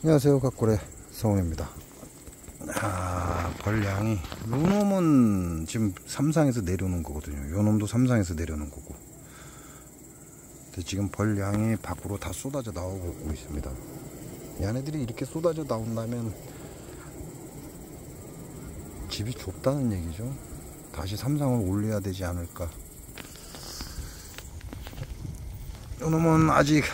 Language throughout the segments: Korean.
안녕하세요, 각골의 성훈입니다. 벌량이 요 놈은 지금 삼상에서 내려오는 거거든요. 요 놈도 삼상에서 내려오는 거고. 근데 지금 벌량이 밖으로 다 쏟아져 나오고 있습니다. 얘네들이 이렇게 쏟아져 나온다면 집이 좁다는 얘기죠. 다시 삼상을 올려야 되지 않을까. 요 놈은 아직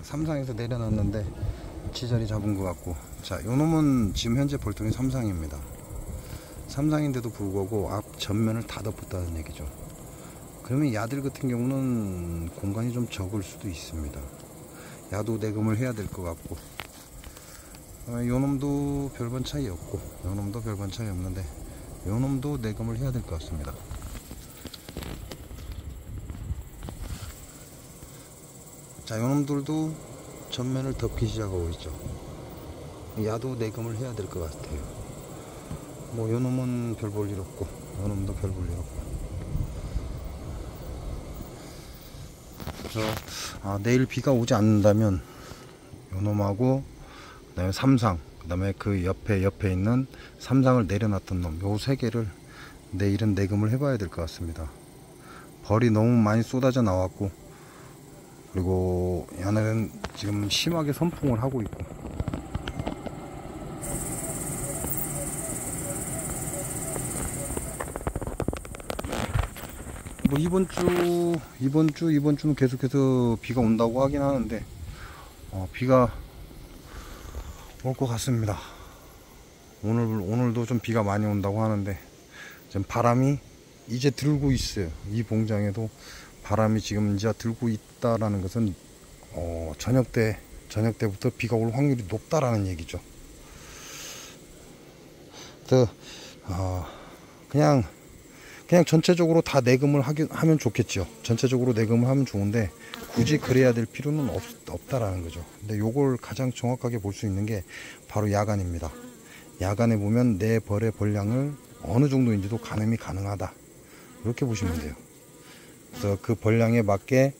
삼상에서 내려놨는데 지자리 잡은 것 같고, 자, 요 놈은 지금 현재 벌통이 삼상입니다. 삼상인데도 불구하고 앞 전면을 다 덮었다는 얘기죠. 그러면 야들 같은 경우는 공간이 좀 적을 수도 있습니다. 야도 내금을 해야 될 것 같고, 요 놈도 별반 차이 없고, 요 놈도 별반 차이 없는데, 요 놈도 내금을 해야 될 것 같습니다. 자, 요 놈들도 전면을 덮기 시작하고 있죠. 야도 내금을 해야 될 것 같아요. 뭐 요 놈은 별 볼 일 없고, 요 놈도 별 볼 일 없고. 그래서 내일 비가 오지 않는다면 요 놈하고 그 다음에 삼상, 그 다음에 그 옆에 있는 삼상을 내려놨던 놈, 요 세 개를 내일은 내금을 해봐야 될 것 같습니다. 벌이 너무 많이 쏟아져 나왔고, 그리고 얘네는 지금 심하게 선풍을 하고 있고, 뭐 이번 주는 계속해서 비가 온다고 하긴 하는데, 비가 올 것 같습니다. 오늘도 좀 비가 많이 온다고 하는데, 지금 바람이 이제 들고 있어요. 이 봉장에도 바람이 지금 이제 들고 있다라는 것은 저녁 때부터 비가 올 확률이 높다라는 얘기죠. 그래서 그냥 전체적으로 다 내금을 하면 좋겠죠. 전체적으로 내금을 하면 좋은데 굳이 그래야 될 필요는 없다라는 거죠. 근데 요걸 가장 정확하게 볼 수 있는 게 바로 야간입니다. 야간에 보면 내 벌의 벌량을 어느 정도인지도 가늠이 가능하다, 이렇게 보시면 돼요. 그래서 그 벌량에 맞게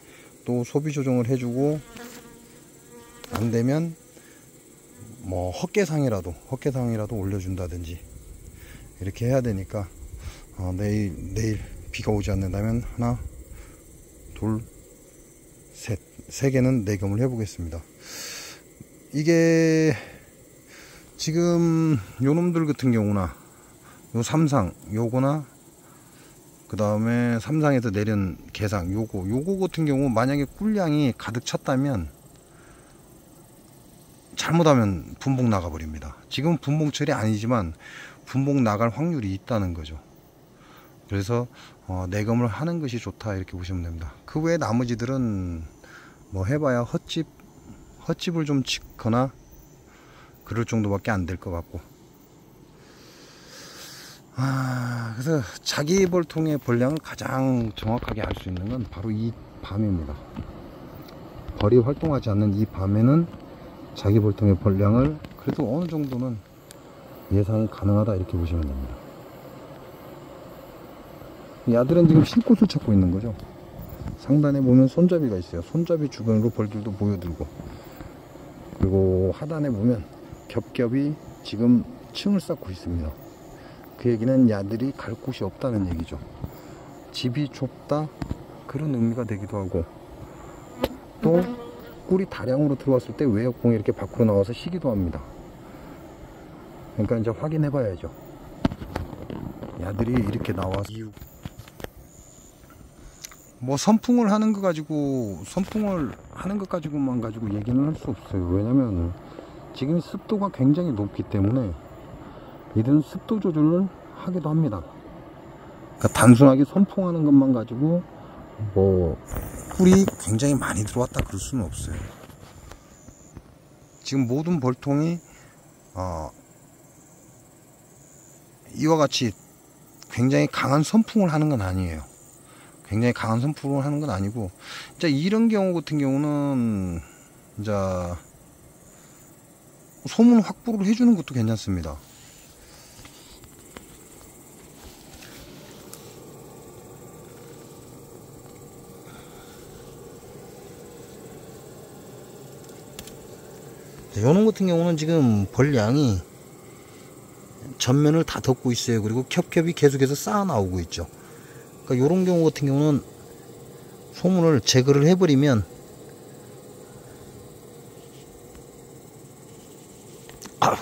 또 소비 조정을 해주고, 안 되면 뭐 헛개상이라도 올려준다든지 이렇게 해야 되니까, 내일 비가 오지 않는다면 하나, 둘, 셋, 세 개는 내금을 해보겠습니다. 이게 지금 요 놈들 같은 경우나 요 삼상 요거나 그 다음에 삼상에서 내린 개상 요거 같은 경우 만약에 꿀량이 가득 찼다면 잘못하면 분봉 나가 버립니다. 지금 분봉철이 아니지만 분봉 나갈 확률이 있다는 거죠. 그래서 내금을 하는 것이 좋다, 이렇게 보시면 됩니다. 그 외에 나머지들은 뭐 해봐야 헛집을 좀 짓거나 그럴 정도밖에 안 될 것 같고, 그래서 자기 벌통의 벌량을 가장 정확하게 알 수 있는 건 바로 이 밤입니다. 벌이 활동하지 않는 이 밤에는 자기 벌통의 벌량을 그래도 어느 정도는 예상이 가능하다, 이렇게 보시면 됩니다. 야들은 지금 쉴 곳을 찾고 있는 거죠. 상단에 보면 손잡이가 있어요. 손잡이 주변으로 벌들도 모여들고, 그리고 하단에 보면 겹겹이 지금 층을 쌓고 있습니다. 그 얘기는 야들이 갈 곳이 없다는 얘기죠. 집이 좁다, 그런 의미가 되기도 하고, 또 꿀이 다량으로 들어왔을 때 외역봉이 이렇게 밖으로 나와서 쉬기도 합니다. 그러니까 이제 확인해 봐야죠. 야들이 이렇게 나와서 뭐 선풍을 하는 것 가지고만 가지고 얘기는 할 수 없어요. 왜냐면 지금 습도가 굉장히 높기 때문에 이들은 습도 조절을 하기도 합니다. 그러니까 단순하게 선풍하는 것만 가지고 뭐 꿀이 굉장히 많이 들어왔다 그럴 수는 없어요. 지금 모든 벌통이 이와 같이 굉장히 강한 선풍을 하는 건 아니에요. 굉장히 강한 선풍을 하는 건 아니고, 이제 이런 경우 같은 경우는 이제 소문 확보를 해주는 것도 괜찮습니다. 자, 요놈 같은 경우는 지금 벌량이 전면을 다 덮고 있어요. 그리고 겹겹이 계속해서 쌓아 나오고 있죠. 그러니까 요런 경우 같은 경우는 소문을 제거를 해버리면 아우.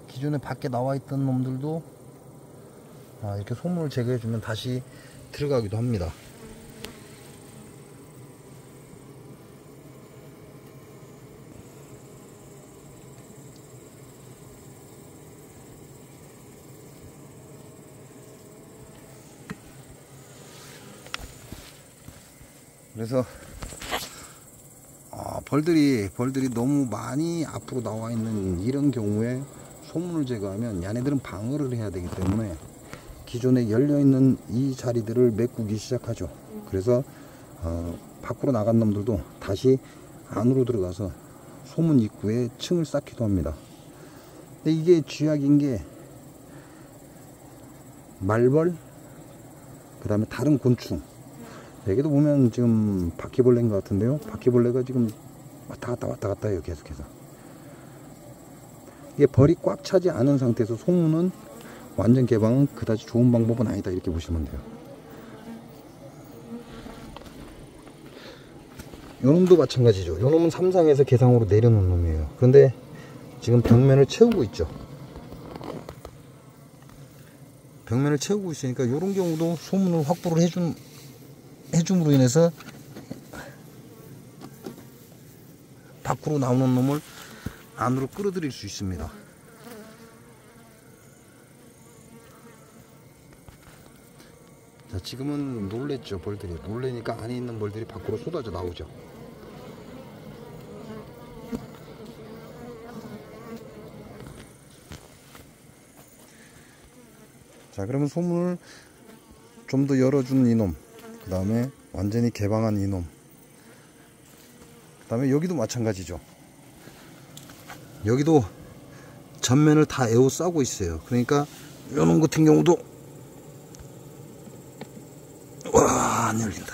기존에 밖에 나와 있던 놈들도 이렇게 소문을 제거해 주면 다시 들어가기도 합니다. 그래서 벌들이 너무 많이 앞으로 나와 있는 이런 경우에 소문을 제거하면 얘네들은 방어를 해야 되기 때문에 기존에 열려 있는 이 자리들을 메꾸기 시작하죠. 그래서 밖으로 나간 놈들도 다시 안으로 들어가서 소문 입구에 층을 쌓기도 합니다. 근데 이게 쥐약인 게 말벌, 그 다음에 다른 곤충, 여기도 보면 지금 바퀴벌레인 것 같은데요. 바퀴벌레가 지금 왔다 갔다 해요. 계속해서. 이게 벌이 꽉 차지 않은 상태에서 소문은 완전 개방은 그다지 좋은 방법은 아니다, 이렇게 보시면 돼요. 요놈도 마찬가지죠. 요놈은 삼상에서 개상으로 내려놓은 놈이에요. 그런데 지금 벽면을 채우고 있죠. 벽면을 채우고 있으니까 요런 경우도 소문을 확보를 해줌으로 인해서 밖으로 나오는 놈을 안으로 끌어들일 수 있습니다. 자, 지금은 놀랬죠. 벌들이 놀래니까 안에 있는 벌들이 밖으로 쏟아져 나오죠. 자, 그러면 소문을 좀 더 열어준 이놈, 그 다음에 완전히 개방한 이놈, 그 다음에 여기도 마찬가지죠. 여기도 전면을 다 에워싸고 있어요. 그러니까 요놈 같은 경우도 와, 안 열린다.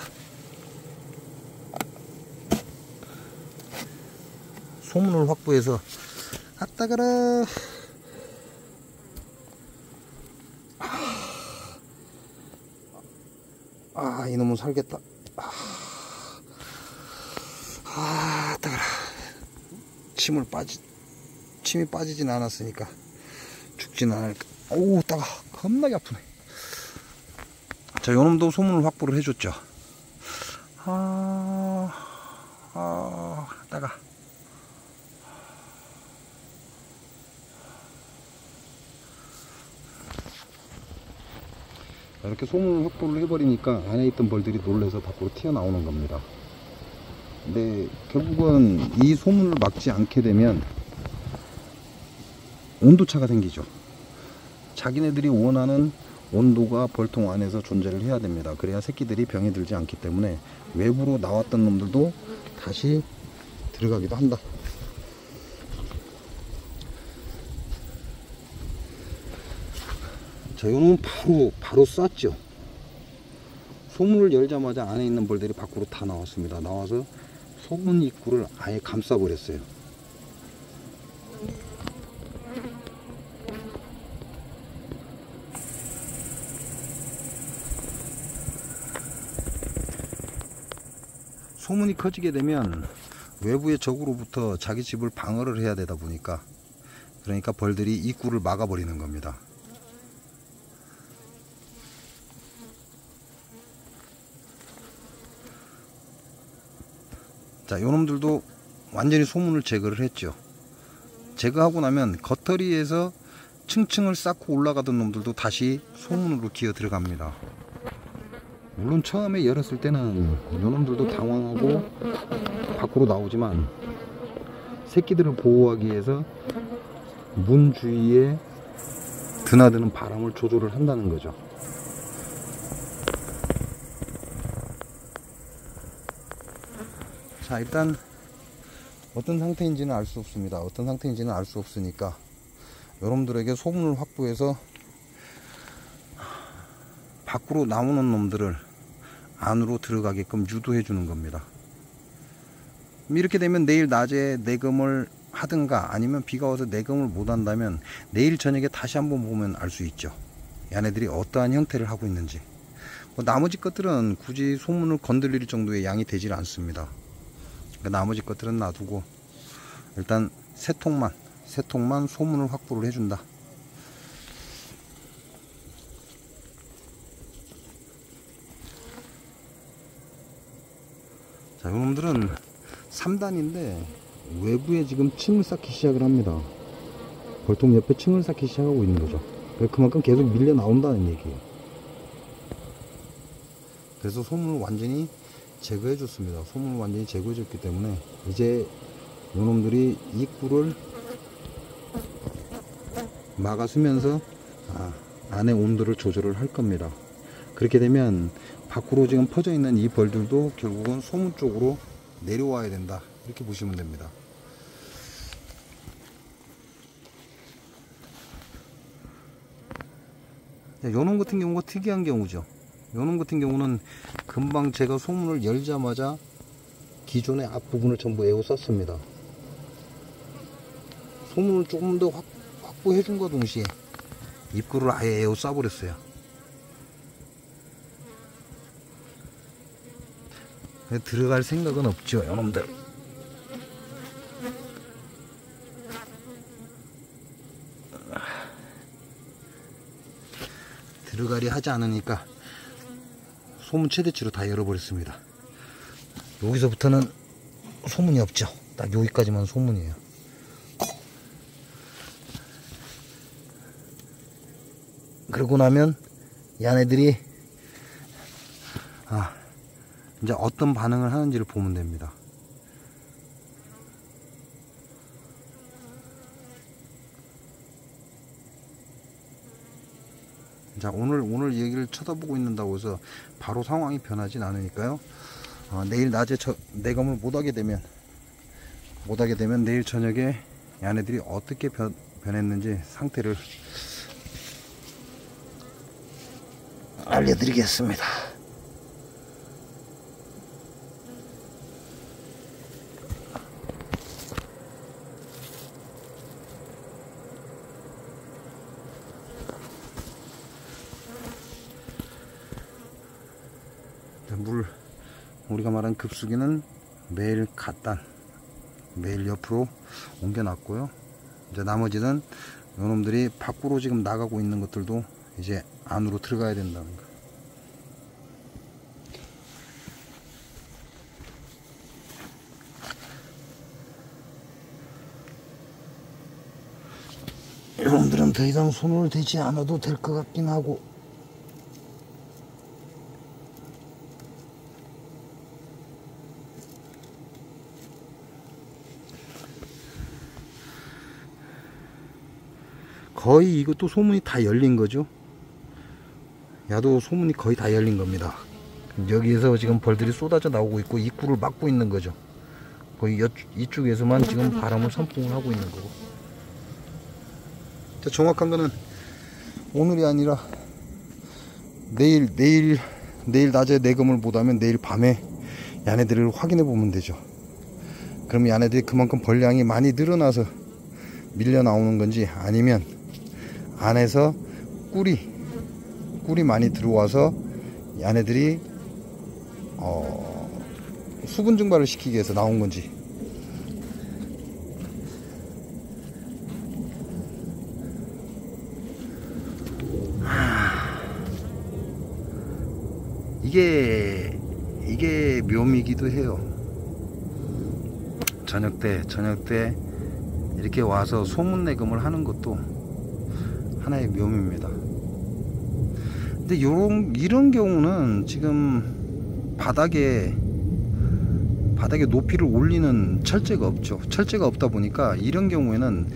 소문을 확보해서 아따가라. 이놈은 살겠다. 따가라. 침이 빠지진 않았으니까 죽진 않을까. 오우, 따가. 겁나게 아프네. 자, 요놈도 소문을 확보를 해줬죠. 따가. 이렇게 소문을 확보를 해버리니까 안에 있던 벌들이 놀래서 밖으로 튀어나오는 겁니다. 근데 결국은 이 소문을 막지 않게 되면 온도차가 생기죠. 자기네들이 원하는 온도가 벌통 안에서 존재를 해야 됩니다. 그래야 새끼들이 병에 들지 않기 때문에 외부로 나왔던 놈들도 다시 들어가기도 한다. 자, 요놈은 바로 쐈죠. 소문을 열자마자 안에 있는 벌들이 밖으로 다 나왔습니다. 나와서 소문 입구를 아예 감싸버렸어요. 소문이 커지게 되면 외부의 적으로부터 자기 집을 방어를 해야 되다 보니까, 그러니까 벌들이 입구를 막아버리는 겁니다. 자, 요놈들도 완전히 소문을 제거를 했죠. 제거하고 나면 겉터리에서 층층을 쌓고 올라가던 놈들도 다시 소문으로 기어 들어갑니다. 물론 처음에 열었을 때는 요놈들도 당황하고 밖으로 나오지만 새끼들을 보호하기 위해서 문 주위에 드나드는 바람을 조절을 한다는 거죠. 자, 일단 어떤 상태인지는 알 수 없습니다. 어떤 상태인지는 알 수 없으니까 여러분들에게 소문을 확보해서 밖으로 나오는 놈들을 안으로 들어가게끔 유도해 주는 겁니다. 이렇게 되면 내일 낮에 내금을 하든가 아니면 비가 와서 내금을 못 한다면 내일 저녁에 다시 한번 보면 알 수 있죠. 얘네들이 어떠한 형태를 하고 있는지. 나머지 것들은 굳이 소문을 건드릴 정도의 양이 되질 않습니다. 나머지 것들은 놔두고 일단 세 통만 소문을 확보를 해준다. 자, 이놈들은 3단인데 외부에 지금 층을 쌓기 시작을 합니다. 벌통 옆에 층을 쌓기 시작하고 있는 거죠. 그만큼 계속 밀려 나온다는 얘기예요. 그래서 소문을 완전히 제거해 줬습니다. 소문을 완전히 제거해 줬기 때문에 이제 요놈들이 입구를 막아주면서 안의 온도를 조절을 할 겁니다. 그렇게 되면 밖으로 지금 퍼져 있는 이 벌들도 결국은 소문 쪽으로 내려와야 된다, 이렇게 보시면 됩니다. 요놈 같은 경우가 특이한 경우죠. 요놈 같은 경우는 금방 제가 소문을 열자마자 기존의 앞부분을 전부 에워쌌습니다. 소문을 조금 더 확보해 준과 동시에 입구를 아예 에워싸 버렸어요. 들어갈 생각은 없죠, 요놈들. 들어가리 하지 않으니까 소문 최대치로 다 열어버렸습니다. 여기서부터는 소문이 없죠. 딱 여기까지만 소문이에요. 그러고 나면 얘네들이 이제 어떤 반응을 하는지를 보면 됩니다. 자, 오늘 얘기를 쳐다보고 있는다고 해서 바로 상황이 변하진 않으니까요. 내일 낮에 내검을 못하게 되면 내일 저녁에 얘네들이 어떻게 변했는지 상태를 알려드리겠습니다. 우리가 말한 급수기는 매일 매일 옆으로 옮겨놨고요. 이제 나머지는 요놈들이 밖으로 지금 나가고 있는 것들도 이제 안으로 들어가야 된다는 거. 요놈들은 더 이상 손을 대지 않아도 될 것 같긴 하고, 거의 이것도 소문이 다 열린 거죠. 야도 소문이 거의 다 열린 겁니다. 여기에서 지금 벌들이 쏟아져 나오고 있고 입구를 막고 있는 거죠. 거의 이쪽에서만 지금 바람을 선풍을 하고 있는 거고. 정확한 거는 오늘이 아니라 내일 낮에 내검을 못하면 내일 밤에 얘네들을 확인해 보면 되죠. 그럼 얘네들이 그만큼 벌량이 많이 늘어나서 밀려 나오는 건지, 아니면 안에서 꿀이 많이 들어와서 얘네들이 수분 증발을 시키기 위해서 나온 건지. 이게 묘미이기도 해요. 저녁 때 이렇게 와서 소문 내금을 하는 것도 하나의 묘미입니다. 근데 이런 경우는 지금 바닥에 높이를 올리는 철제가 없죠. 철제가 없다 보니까 이런 경우에는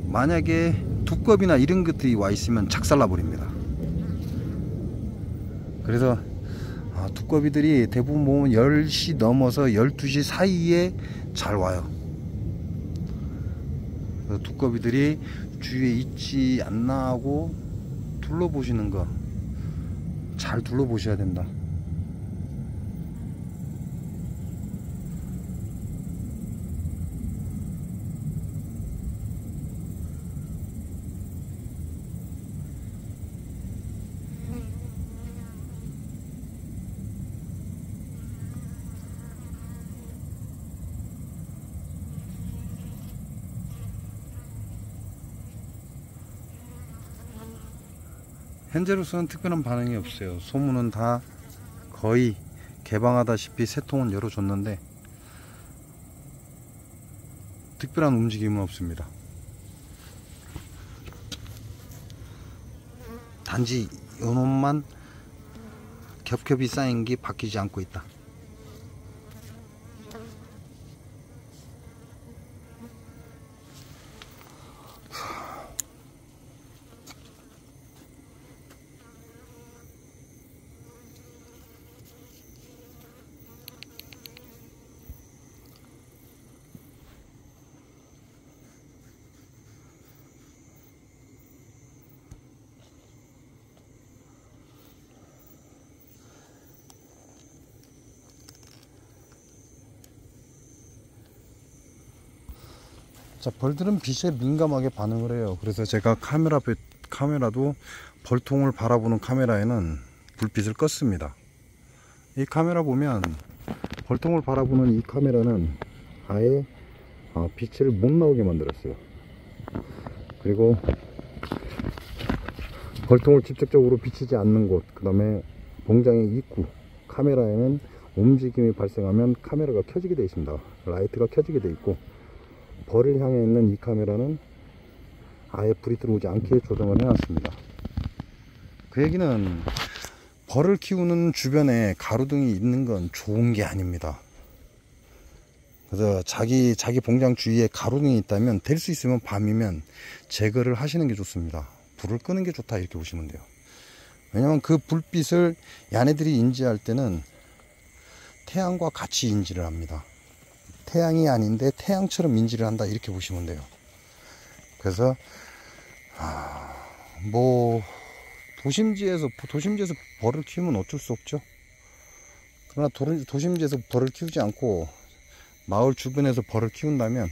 만약에 두꺼비나 이런 것들이 와 있으면 작살나 버립니다. 그래서 두꺼비들이 대부분 보면 10시 넘어서 12시 사이에 잘 와요. 그래서 두꺼비들이 주위에 있지 않나 하고 둘러보시는 거 잘 둘러보셔야 된다. 현재로서는 특별한 반응이 없어요. 소문은 다 거의 개방하다시피 새 통은 열어줬는데 특별한 움직임은 없습니다. 단지 요놈만 겹겹이 쌓인 게 바뀌지 않고 있다. 자, 벌들은 빛에 민감하게 반응을 해요. 그래서 제가 카메라도 벌통을 바라보는 카메라에는 불빛을 껐습니다. 이 카메라 보면 벌통을 바라보는 이 카메라는 아예 빛을 못 나오게 만들었어요. 그리고 벌통을 직접적으로 비치지 않는 곳, 그 다음에 봉장의 입구 카메라에는 움직임이 발생하면 카메라가 켜지게 되어 있습니다. 라이트가 켜지게 되어 있고, 벌을 향해 있는 이 카메라는 아예 불이 들어오지 않게 조정을 해놨습니다. 그 얘기는 벌을 키우는 주변에 가로등이 있는 건 좋은 게 아닙니다. 그래서 자기 봉장 주위에 가로등이 있다면 될 수 있으면 밤이면 제거를 하시는 게 좋습니다. 불을 끄는 게 좋다 이렇게 보시면 돼요. 왜냐면 그 불빛을 얘네들이 인지할 때는 태양과 같이 인지를 합니다. 태양이 아닌데 태양처럼 인지를 한다 이렇게 보시면 돼요. 그래서 뭐 도심지에서 벌을 키우면 어쩔 수 없죠. 그러나 도심지에서 벌을 키우지 않고 마을 주변에서 벌을 키운다면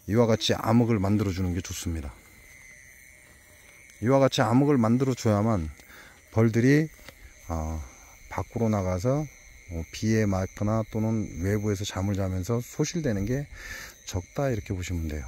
이와 같이 암흑을 만들어 주는 게 좋습니다. 이와 같이 암흑을 만들어 줘야만 벌들이 밖으로 나가서 비에 맞거나 또는 외부에서 잠을 자면서 소실되는 게 적다 이렇게 보시면 돼요.